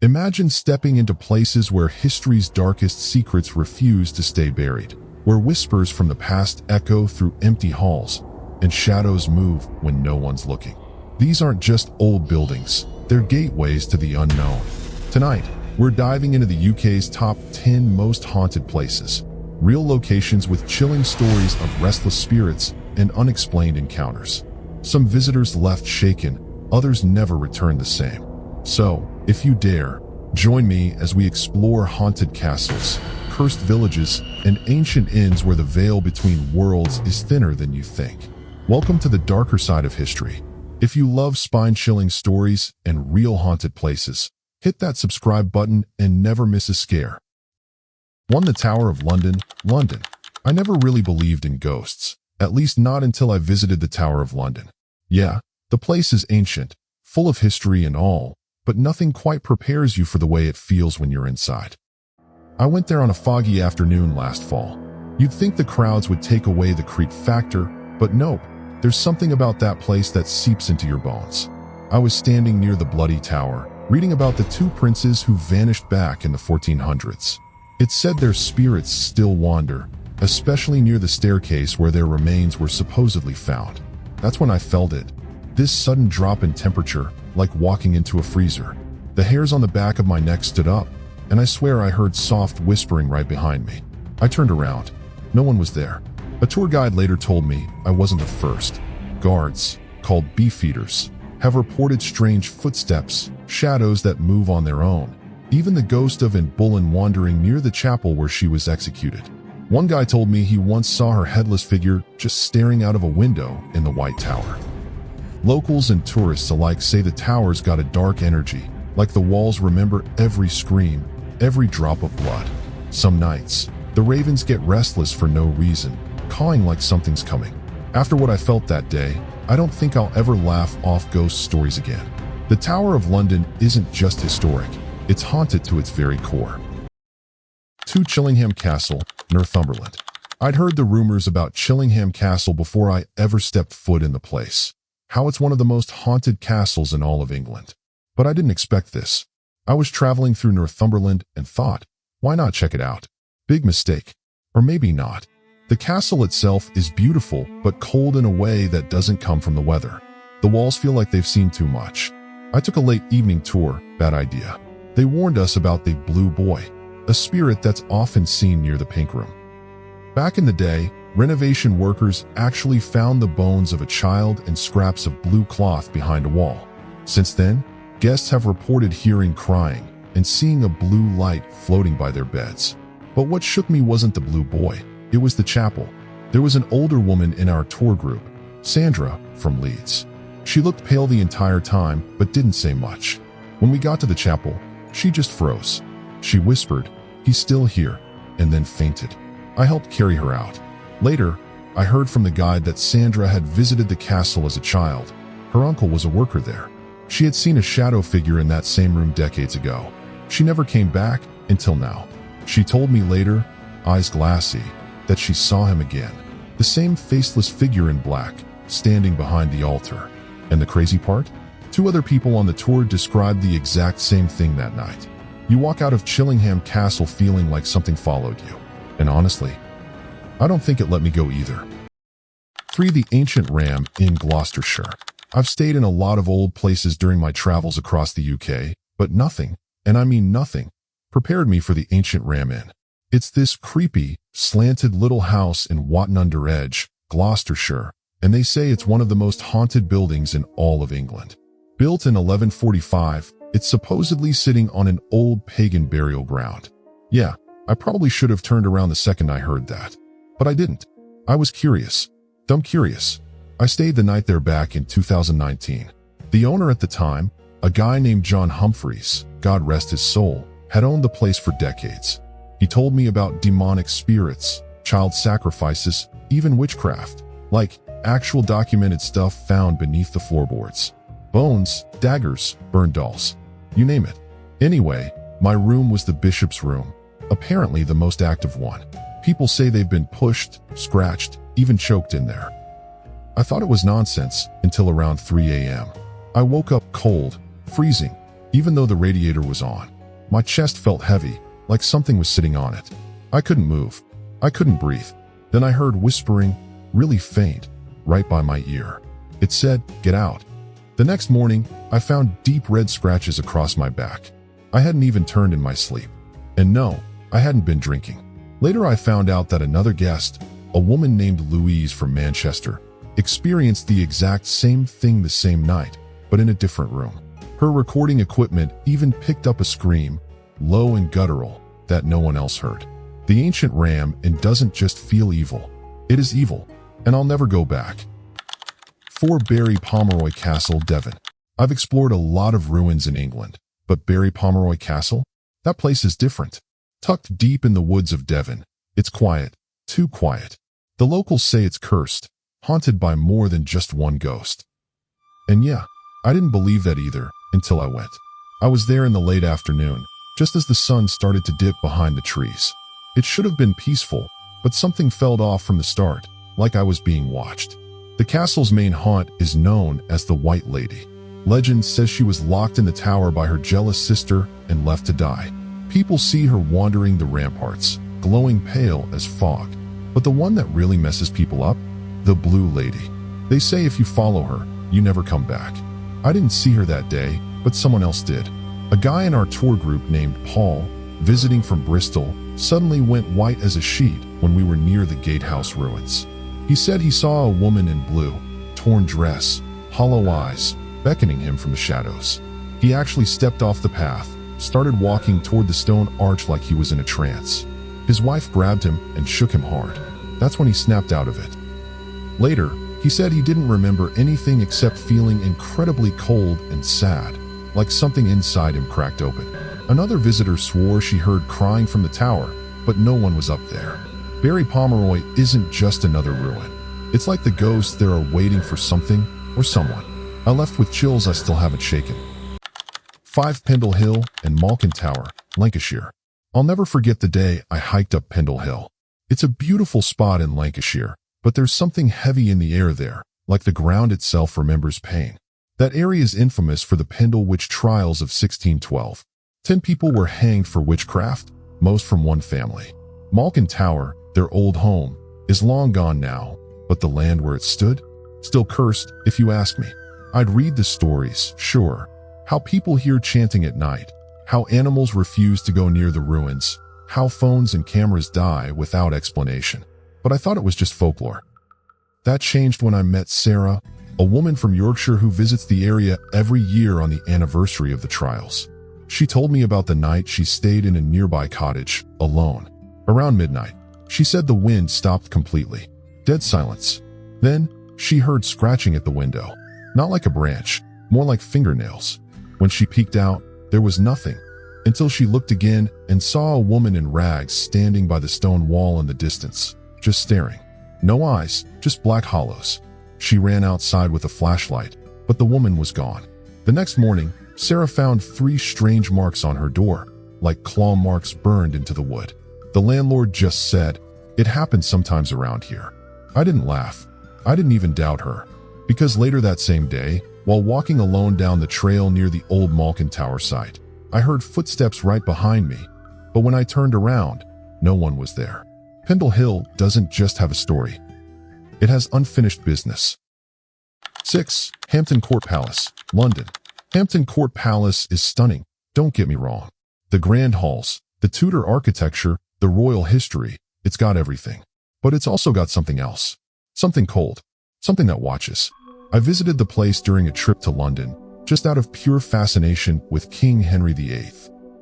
Imagine stepping into places where history's darkest secrets refuse to stay buried, where whispers from the past echo through empty halls, and shadows move when no one's looking. These aren't just old buildings, they're gateways to the unknown. Tonight, we're diving into the UK's top 10 most haunted places, real locations with chilling stories of restless spirits and unexplained encounters. Some visitors left shaken, others never returned the same. So, if you dare, join me as we explore haunted castles, cursed villages, and ancient inns where the veil between worlds is thinner than you think. Welcome to the darker side of history. If you love spine-chilling stories and real haunted places, hit that subscribe button and never miss a scare. 1. The Tower of London, London. I never really believed in ghosts, at least not until I visited the Tower of London. Yeah, the place is ancient, full of history and all, but nothing quite prepares you for the way it feels when you're inside. I went there on a foggy afternoon last fall. You'd think the crowds would take away the creep factor, but nope, there's something about that place that seeps into your bones. I was standing near the bloody tower, reading about the two princes who vanished back in the 1400s. It said their spirits still wander, especially near the staircase where their remains were supposedly found. That's when I felt it. This sudden drop in temperature, like walking into a freezer. The hairs on the back of my neck stood up, and I swear I heard soft whispering right behind me. I turned around. No one was there. A tour guide later told me I wasn't the first. Guards, called beefeaters, have reported strange footsteps, shadows that move on their own. Even the ghost of Anne Boleyn wandering near the chapel where she was executed. One guy told me he once saw her headless figure just staring out of a window in the White Tower. Locals and tourists alike say the tower's got a dark energy, like the walls remember every scream, every drop of blood. Some nights, the ravens get restless for no reason, cawing like something's coming. After what I felt that day, I don't think I'll ever laugh off ghost stories again. The Tower of London isn't just historic, it's haunted to its very core. 2. Chillingham Castle, Northumberland. I'd heard the rumors about Chillingham Castle before I ever stepped foot in the place. How it's one of the most haunted castles in all of England. But I didn't expect this. I was traveling through Northumberland and thought, why not check it out? Big mistake. Or maybe not. The castle itself is beautiful, but cold in a way that doesn't come from the weather. The walls feel like they've seen too much. I took a late evening tour, bad idea. They warned us about the Blue Boy, a spirit that's often seen near the Pink Room. Back in the day, renovation workers actually found the bones of a child and scraps of blue cloth behind a wall. Since then, guests have reported hearing crying and seeing a blue light floating by their beds. But what shook me wasn't the Blue Boy, it was the chapel. There was an older woman in our tour group, Sandra, from Leeds. She looked pale the entire time, but didn't say much. When we got to the chapel, she just froze. She whispered, "He's still here," and then fainted. I helped carry her out. Later, I heard from the guide that Sandra had visited the castle as a child. Her uncle was a worker there. She had seen a shadow figure in that same room decades ago. She never came back until now. She told me later, eyes glassy, that she saw him again. The same faceless figure in black, standing behind the altar. And the crazy part? 2 other people on the tour described the exact same thing that night. You walk out of Chillingham Castle feeling like something followed you. And honestly, I don't think it let me go either. 3. The Ancient Ram in Gloucestershire. I've stayed in a lot of old places during my travels across the UK, but nothing, and I mean nothing, prepared me for the Ancient Ram Inn. It's this creepy, slanted little house in Watton-under-Edge, Gloucestershire, and they say it's one of the most haunted buildings in all of England. Built in 1145, it's supposedly sitting on an old pagan burial ground. Yeah, I probably should have turned around the second I heard that. But I didn't. I was curious. Dumb curious. I stayed the night there back in 2019. The owner at the time, a guy named John Humphreys, God rest his soul, had owned the place for decades. He told me about demonic spirits, child sacrifices, even witchcraft, like actual documented stuff found beneath the floorboards. Bones, daggers, burned dolls. You name it. Anyway, my room was the bishop's room, apparently the most active one. People say they've been pushed, scratched, even choked in there. I thought it was nonsense until around 3 a.m. I woke up cold, freezing, even though the radiator was on. My chest felt heavy, like something was sitting on it. I couldn't move. I couldn't breathe. Then I heard whispering, really faint, right by my ear. It said, "Get out." The next morning, I found deep red scratches across my back. I hadn't even turned in my sleep. And no, I hadn't been drinking. Later I found out that another guest, a woman named Louise from Manchester, experienced the exact same thing the same night, but in a different room. Her recording equipment even picked up a scream, low and guttural, that no one else heard. The ancient ram and doesn't just feel evil. It is evil, and I'll never go back. 4 Berry Pomeroy Castle, Devon. I've explored a lot of ruins in England, but Berry Pomeroy Castle? That place is different. Tucked deep in the woods of Devon, it's quiet, too quiet. The locals say it's cursed, haunted by more than just one ghost. And yeah, I didn't believe that either until I went. I was there in the late afternoon, just as the sun started to dip behind the trees. It should have been peaceful, but something felt off from the start, like I was being watched. The castle's main haunt is known as the White Lady. Legend says she was locked in the tower by her jealous sister and left to die. People see her wandering the ramparts, glowing pale as fog. But the one that really messes people up? The Blue Lady. They say if you follow her, you never come back. I didn't see her that day, but someone else did. A guy in our tour group named Paul, visiting from Bristol, suddenly went white as a sheet when we were near the gatehouse ruins. He said he saw a woman in blue, torn dress, hollow eyes, beckoning him from the shadows. He actually stepped off the path, started walking toward the stone arch like he was in a trance. His wife grabbed him and shook him hard. That's when he snapped out of it. Later, he said he didn't remember anything except feeling incredibly cold and sad, like something inside him cracked open. Another visitor swore she heard crying from the tower, but no one was up there. Berry Pomeroy isn't just another ruin. It's like the ghosts there are waiting for something or someone. I left with chills I still haven't shaken. 5 Pendle Hill and Malin Tower, Lancashire. I'll never forget the day I hiked up Pendle Hill. It's a beautiful spot in Lancashire, but there's something heavy in the air there, like the ground itself remembers pain. That area is infamous for the Pendle witch trials of 1612. 10 people were hanged for witchcraft, most from one family. Malin Tower, their old home, is long gone now, but the land where it stood? Still cursed, if you ask me. I'd read the stories, sure. How people hear chanting at night, how animals refuse to go near the ruins, how phones and cameras die without explanation. But I thought it was just folklore. That changed when I met Sarah, a woman from Yorkshire who visits the area every year on the anniversary of the trials. She told me about the night she stayed in a nearby cottage, alone. Around midnight, she said the wind stopped completely. Dead silence. Then, she heard scratching at the window. Not like a branch, more like fingernails. When she peeked out, there was nothing, until she looked again and saw a woman in rags standing by the stone wall in the distance, just staring. No eyes, just black hollows. She ran outside with a flashlight, but the woman was gone. The next morning, Sarah found 3 strange marks on her door, like claw marks burned into the wood. The landlord just said, "It happens sometimes around here." I didn't laugh. I didn't even doubt her. Because later that same day, while walking alone down the trail near the old Malin Tower site, I heard footsteps right behind me, but when I turned around, no one was there. Pendle Hill doesn't just have a story. It has unfinished business. 6. Hampton Court Palace, London. Hampton Court Palace is stunning, don't get me wrong. The grand halls, the Tudor architecture, the royal history, it's got everything. But it's also got something else. Something cold. Something that watches. I visited the place during a trip to London, just out of pure fascination with King Henry VIII.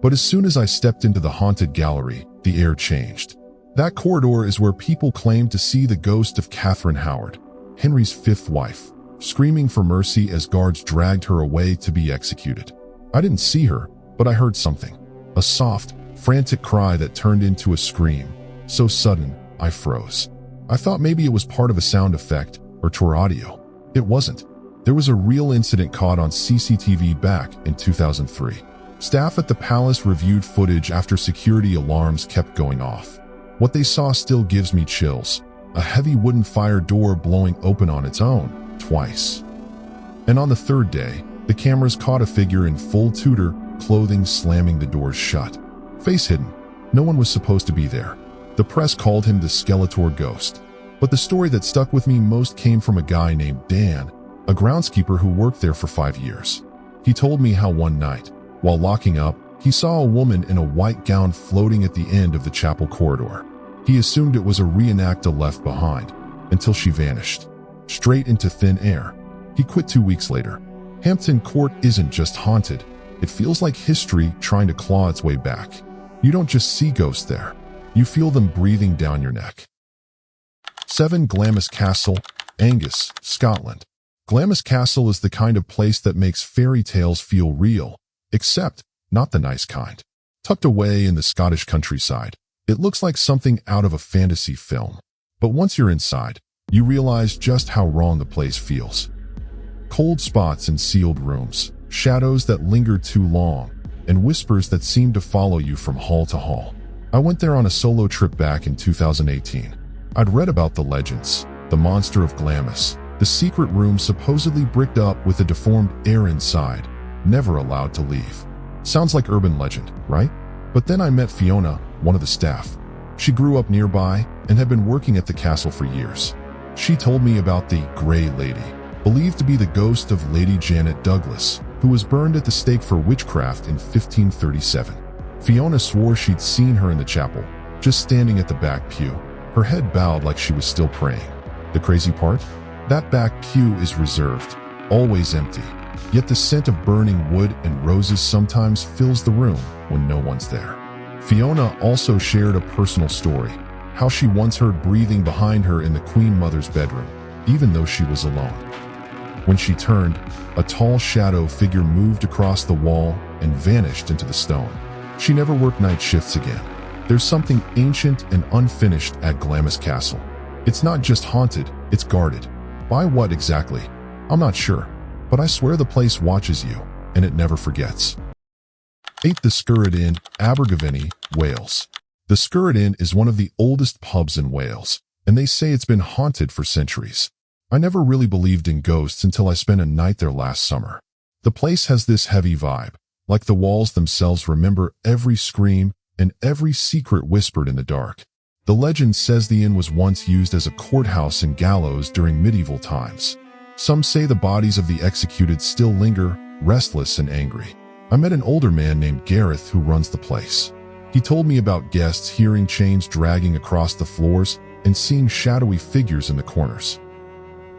But as soon as I stepped into the haunted gallery, the air changed. That corridor is where people claim to see the ghost of Catherine Howard, Henry's 5th wife, screaming for mercy as guards dragged her away to be executed. I didn't see her, but I heard something. A soft, frantic cry that turned into a scream. So sudden, I froze. I thought maybe it was part of a sound effect or tour audio. It wasn't. There was a real incident caught on CCTV back in 2003. Staff at the palace reviewed footage after security alarms kept going off. What they saw still gives me chills. A heavy wooden fire door blowing open on its own, twice. And on the 3rd day, The cameras caught a figure in full Tudor clothing slamming the doors shut. Face hidden. No one was supposed to be there. The press called him the Skeletor Ghost. But the story that stuck with me most came from a guy named Dan, a groundskeeper who worked there for 5 years. He told me how one night, while locking up, he saw a woman in a white gown floating at the end of the chapel corridor. He assumed it was a reenactor left behind, until she vanished, straight into thin air. He quit 2 weeks later. Hampton Court isn't just haunted. It feels like history trying to claw its way back. You don't just see ghosts there. You feel them breathing down your neck. 7. Glamis Castle, Angus, Scotland. Glamis Castle is the kind of place that makes fairy tales feel real, except not the nice kind. Tucked away in the Scottish countryside, it looks like something out of a fantasy film. But once you're inside, you realize just how wrong the place feels. Cold spots in sealed rooms, shadows that linger too long, and whispers that seem to follow you from hall to hall. I went there on a solo trip back in 2018. I'd read about the legends, the monster of Glamis, the secret room supposedly bricked up with a deformed heir inside, never allowed to leave. Sounds like urban legend, right? But then I met Fiona, one of the staff. She grew up nearby and had been working at the castle for years. She told me about the Grey Lady, believed to be the ghost of Lady Janet Douglas, who was burned at the stake for witchcraft in 1537. Fiona swore she'd seen her in the chapel, just standing at the back pew, her head bowed like she was still praying. The crazy part? That back pew is reserved, always empty. Yet the scent of burning wood and roses sometimes fills the room when no one's there. Fiona also shared a personal story, how she once heard breathing behind her in the Queen Mother's bedroom, even though she was alone. When she turned, a tall shadow figure moved across the wall and vanished into the stone. She never worked night shifts again. There's something ancient and unfinished at Glamis Castle. It's not just haunted, it's guarded. By what exactly? I'm not sure, but I swear the place watches you, and it never forgets. 8. The Scurid Inn, Abergavenny, Wales. The Scurid Inn is one of the oldest pubs in Wales, and they say it's been haunted for centuries. I never really believed in ghosts until I spent a night there last summer. The place has this heavy vibe, like the walls themselves remember every scream and every secret whispered in the dark. The legend says the inn was once used as a courthouse and gallows during medieval times. Some say the bodies of the executed still linger, restless and angry. I met an older man named Gareth who runs the place. He told me about guests hearing chains dragging across the floors and seeing shadowy figures in the corners.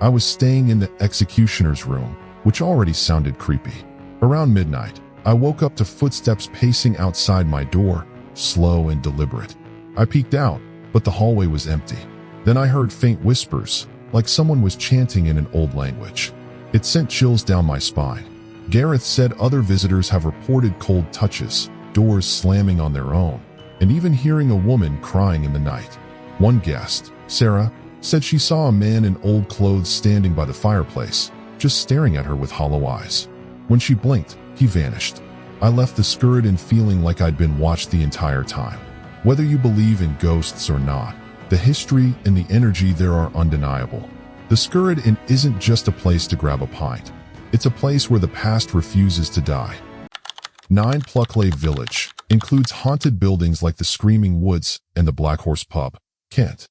I was staying in the executioner's room, which already sounded creepy. Around midnight, I woke up to footsteps pacing outside my door, slow and deliberate. I peeked out, but the hallway was empty. Then I heard faint whispers, like someone was chanting in an old language. It sent chills down my spine. Gareth said other visitors have reported cold touches, doors slamming on their own, and even hearing a woman crying in the night. One guest, Sarah, said she saw a man in old clothes standing by the fireplace, just staring at her with hollow eyes. When she blinked, he vanished. I left the Scurid Inn feeling like I'd been watched the entire time. Whether you believe in ghosts or not, the history and the energy there are undeniable. The Scurid Inn isn't just a place to grab a pint. It's a place where the past refuses to die. 9. Plucklay Village includes haunted buildings like the Screaming Woods and the Black Horse Pub, Kent.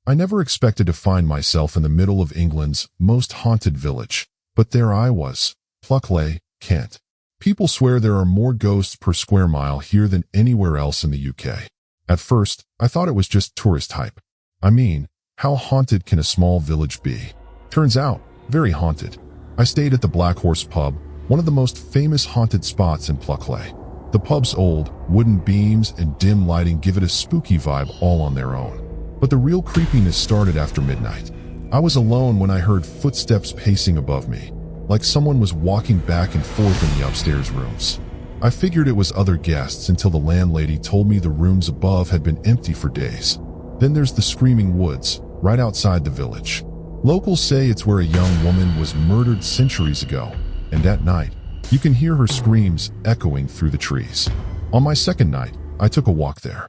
I never expected to find myself in the middle of England's most haunted village, but there I was, Plucklay, Kent. People swear there are more ghosts per square mile here than anywhere else in the UK. At first, I thought it was just tourist hype. I mean, how haunted can a small village be? Turns out, very haunted. I stayed at the Black Horse Pub, one of the most famous haunted spots in Plucklay. The pub's old, wooden beams and dim lighting give it a spooky vibe all on their own. But the real creepiness started after midnight. I was alone when I heard footsteps pacing above me, like someone was walking back and forth in the upstairs rooms. I figured it was other guests until the landlady told me the rooms above had been empty for days. Then there's the Screaming Woods, right outside the village. Locals say it's where a young woman was murdered centuries ago, and at night, you can hear her screams echoing through the trees. On my second night, I took a walk there.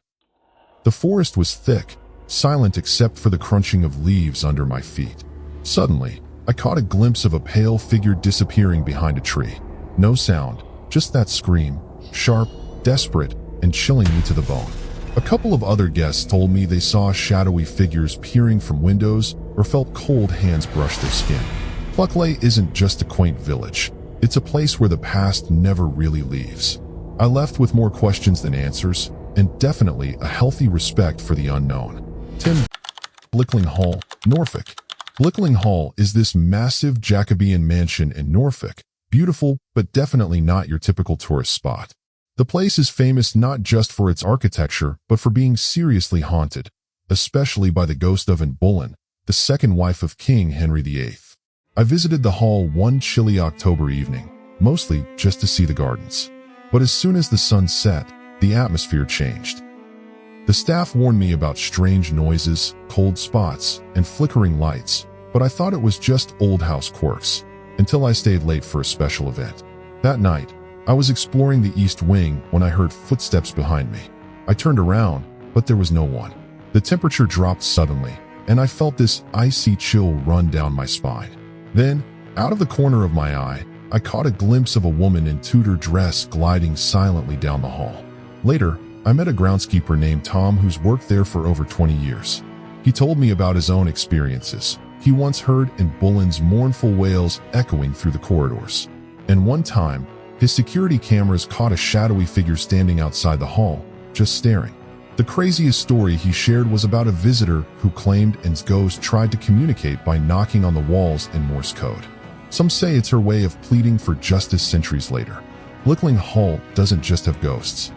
The forest was thick, silent except for the crunching of leaves under my feet. Suddenly, I caught a glimpse of a pale figure disappearing behind a tree. No sound, just that scream, sharp, desperate, and chilling me to the bone. A couple of other guests told me they saw shadowy figures peering from windows or felt cold hands brush their skin. Plucklay isn't just a quaint village. It's a place where the past never really leaves. I left with more questions than answers, and definitely a healthy respect for the unknown. 10. Blickling Hall, Norfolk. Blickling Hall is this massive Jacobean mansion in Norfolk. Beautiful, but definitely not your typical tourist spot. The place is famous not just for its architecture, but for being seriously haunted, especially by the ghost of Anne Boleyn, the second wife of King Henry VIII. I visited the hall one chilly October evening, mostly just to see the gardens. But as soon as the sun set, the atmosphere changed. The staff warned me about strange noises, cold spots, and flickering lights, but I thought it was just old house quirks, until I stayed late for a special event. That night, I was exploring the east wing when I heard footsteps behind me. I turned around, but there was no one. The temperature dropped suddenly, and I felt this icy chill run down my spine. Then, out of the corner of my eye, I caught a glimpse of a woman in Tudor dress gliding silently down the hall. Later, I met a groundskeeper named Tom who's worked there for over 20 years. He told me about his own experiences. He once heard Anne Boleyn's mournful wails echoing through the corridors. And one time, his security cameras caught a shadowy figure standing outside the hall, just staring. The craziest story he shared was about a visitor who claimed Anne's ghost tried to communicate by knocking on the walls in Morse code. Some say it's her way of pleading for justice centuries later. Blickling Hall doesn't just have ghosts.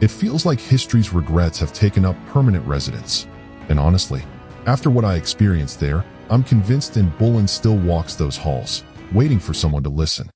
It feels like history's regrets have taken up permanent residence. And honestly, after what I experienced there, I'm convinced Anne Boleyn still walks those halls, waiting for someone to listen.